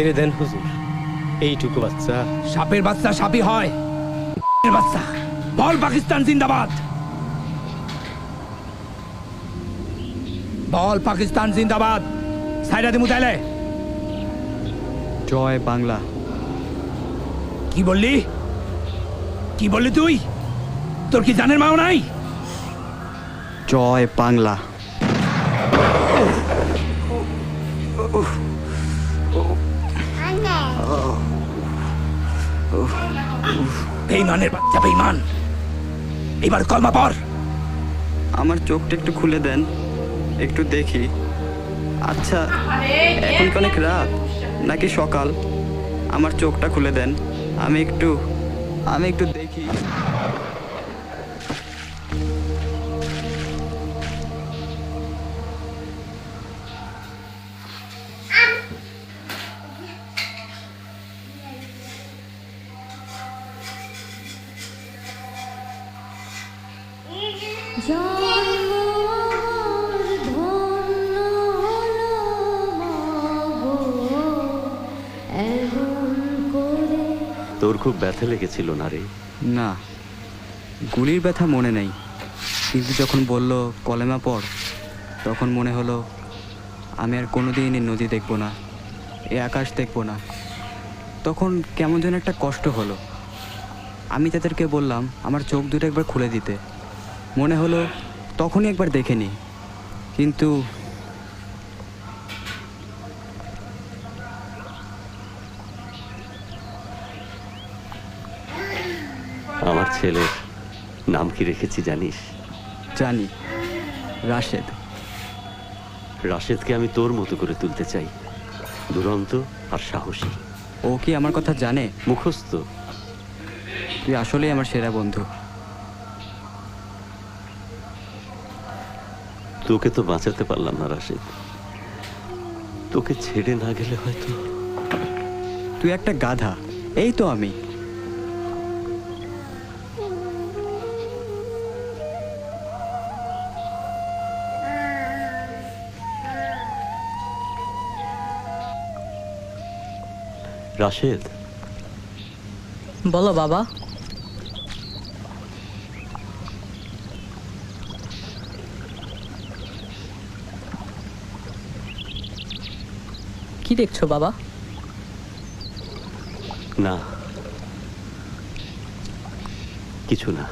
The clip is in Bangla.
ছেড়ে দেন হুজুর, এইটুকু বাচ্চা। সাপের বাচ্চা সাপই হয়। বাচ্চা বল পাকিস্তান জিন্দাবাদ, বল পাকিস্তান জিন্দাবাদ। সাইরা দিমু তাইলে। জয় বাংলা। কি বললি, কি বললি তুই? তোর কি জানের মাও নাই? জয় বাংলা। বেঈমানের বাচ্চা বেঈমান, এবার কলমা পড়। আমার চোখটা একটু খুলে দেন, একটু দেখি। আচ্ছা, এখন কি অনেক রাত নাকি সকাল? আমার চোখটা খুলে দেন, আমি একটু দেখি। তোর খুব ব্যথা লেগেছিল না রে? না, গুলির ব্যথা মনে নেই, কিন্তু যখন বলল কলেমা পড়, তখন মনে হলো আমি আর কোনোদিন এই নদী দেখব না, এই আকাশ দেখব না। তখন কেমন যেন একটা কষ্ট হলো। আমি তাদেরকে বললাম আমার চোখ দুটো একবার খুলে দিতে। মনে হলো তখনই একবার দেখে নি, কিন্তু আমার ছেলের নাম কি রেখেছি জানিস? জানি, রাশেদ। রাশেদকে আমি তোর মতো করে তুলতে চাই, দুরন্ত আর সাহসী। ও কি আমার কথা জানে? মুখস্থ। তুই আসলেই আমার সেরা বন্ধু। তোকে তো বাঁচাতে পারলাম না রাশেদ, তোকে ছেড়ে না গেলে হয়তো। তুই একটা গাধা, এই তো আমি। রাশেদ, বলো বাবা। কি দেখছো বাবা? না কিছু না।